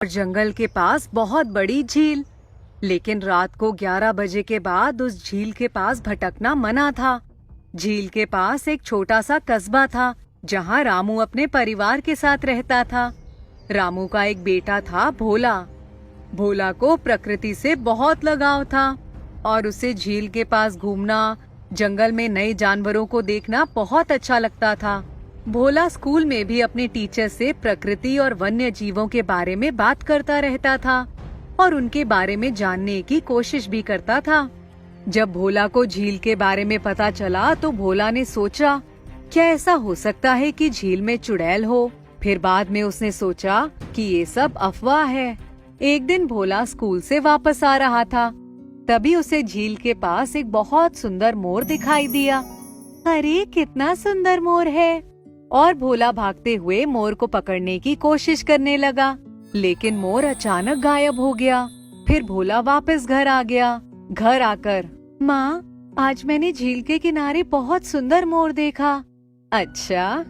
और जंगल के पास बहुत बड़ी झील। लेकिन रात को 11 बजे के बाद उस झील के पास भटकना मना था। झील के पास एक छोटा सा कस्बा था जहाँ रामू अपने परिवार के साथ रहता था। रामू का एक बेटा था भोला। भोला को प्रकृति से बहुत लगाव था और उसे झील के पास घूमना, जंगल में नए जानवरों को देखना बहुत अच्छा लगता था। भोला स्कूल में भी अपने टीचर से प्रकृति और वन्य जीवों के बारे में बात करता रहता था और उनके बारे में जानने की कोशिश भी करता था। जब भोला को झील के बारे में पता चला तो भोला ने सोचा, क्या ऐसा हो सकता है कि झील में चुड़ैल हो? फिर बाद में उसने सोचा कि ये सब अफवाह है। एक दिन भोला स्कूल से वापस आ रहा था, तभी उसे झील के पास एक बहुत सुंदर मोर दिखाई दिया। अरे कितना सुंदर मोर है! और भोला भागते हुए मोर को पकड़ने की कोशिश करने लगा, लेकिन मोर अचानक गायब हो गया। फिर भोला वापस घर आ गया। घर आकर, माँ, आज मैंने झील के किनारे बहुत सुंदर मोर देखा। अच्छा,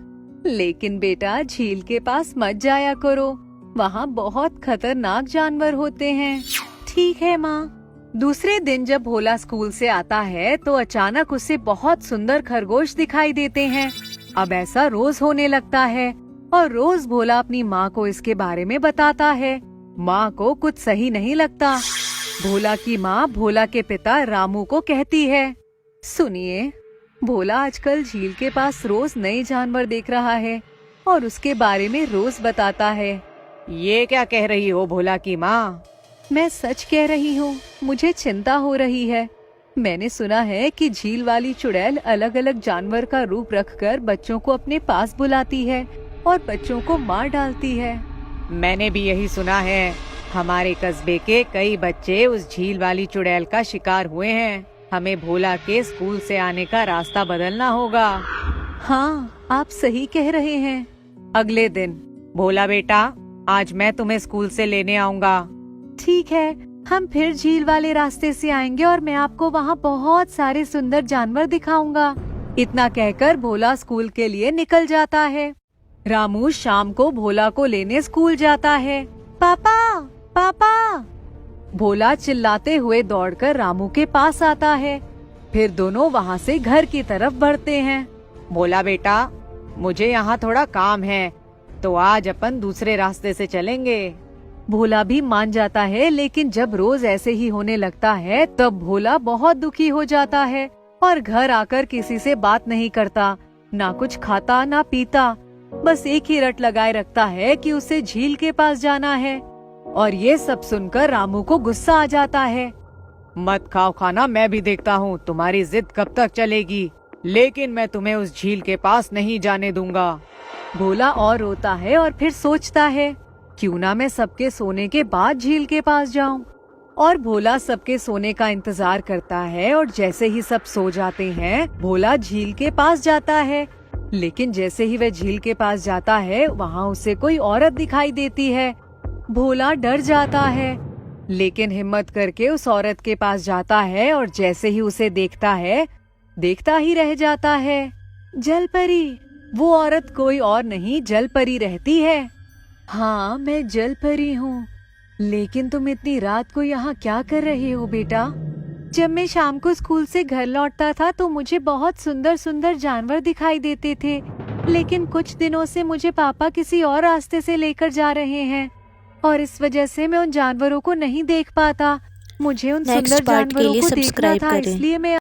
लेकिन बेटा झील के पास मत जाया करो, वहाँ बहुत खतरनाक जानवर होते हैं। ठीक है माँ। दूसरे दिन जब भोला स्कूल से आता है तो अचानक उसे बहुत सुंदर खरगोश दिखाई देते हैं। अब ऐसा रोज होने लगता है और रोज भोला अपनी माँ को इसके बारे में बताता है। माँ को कुछ सही नहीं लगता। भोला की माँ भोला के पिता रामू को कहती है, सुनिए, भोला आजकल झील के पास रोज नए जानवर देख रहा है और उसके बारे में रोज बताता है। ये क्या कह रही हो भोला की माँ? मैं सच कह रही हूँ, मुझे चिंता हो रही है। मैंने सुना है कि झील वाली चुड़ैल अलग अलग जानवर का रूप रखकर बच्चों को अपने पास बुलाती है और बच्चों को मार डालती है। मैंने भी यही सुना है। हमारे कस्बे के कई बच्चे उस झील वाली चुड़ैल का शिकार हुए हैं। हमें भोला के स्कूल से आने का रास्ता बदलना होगा। हाँ, आप सही कह रहे हैं। अगले दिन, भोला बेटा, आज मैं तुम्हें स्कूल से लेने आऊंगा। ठीक है, हम फिर झील वाले रास्ते से आएंगे और मैं आपको वहाँ बहुत सारे सुंदर जानवर दिखाऊंगा। इतना कहकर भोला स्कूल के लिए निकल जाता है। रामू शाम को भोला को लेने स्कूल जाता है। पापा, पापा! भोला चिल्लाते हुए दौड़कर रामू के पास आता है। फिर दोनों वहाँ से घर की तरफ बढ़ते हैं। भोला बेटा, मुझे यहाँ थोड़ा काम है, तो आज अपन दूसरे रास्ते से चलेंगे। भोला भी मान जाता है, लेकिन जब रोज ऐसे ही होने लगता है तब भोला बहुत दुखी हो जाता है और घर आकर किसी से बात नहीं करता, ना कुछ खाता ना पीता, बस एक ही रट लगाए रखता है कि उसे झील के पास जाना है। और ये सब सुनकर रामू को गुस्सा आ जाता है। मत खाओ खाना, मैं भी देखता हूँ तुम्हारी जिद कब तक चलेगी, लेकिन मैं तुम्हें उस झील के पास नहीं जाने दूंगा। भोला और रोता है और फिर सोचता है, क्यों ना मैं सबके सोने के बाद झील के पास जाऊं। और भोला सबके सोने का इंतजार करता है और जैसे ही सब सो जाते हैं भोला झील के पास जाता है। लेकिन जैसे ही वह झील के पास जाता है वहाँ उसे कोई औरत दिखाई देती है। भोला डर जाता है, लेकिन हिम्मत करके उस औरत के पास जाता है और जैसे ही उसे देखता है, देखता ही रह जाता है। जलपरी! वो औरत कोई और नहीं, जलपरी रहती है। हाँ, मैं जलपरी हूँ, लेकिन तुम इतनी रात को यहाँ क्या कर रहे हो बेटा? जब मैं शाम को स्कूल से घर लौटता था तो मुझे बहुत सुंदर सुंदर जानवर दिखाई देते थे, लेकिन कुछ दिनों से मुझे पापा किसी और रास्ते से लेकर जा रहे हैं और इस वजह से मैं उन जानवरों को नहीं देख पाता। मुझे उन सुंदर जानवरों को देखना था, इसलिए मैं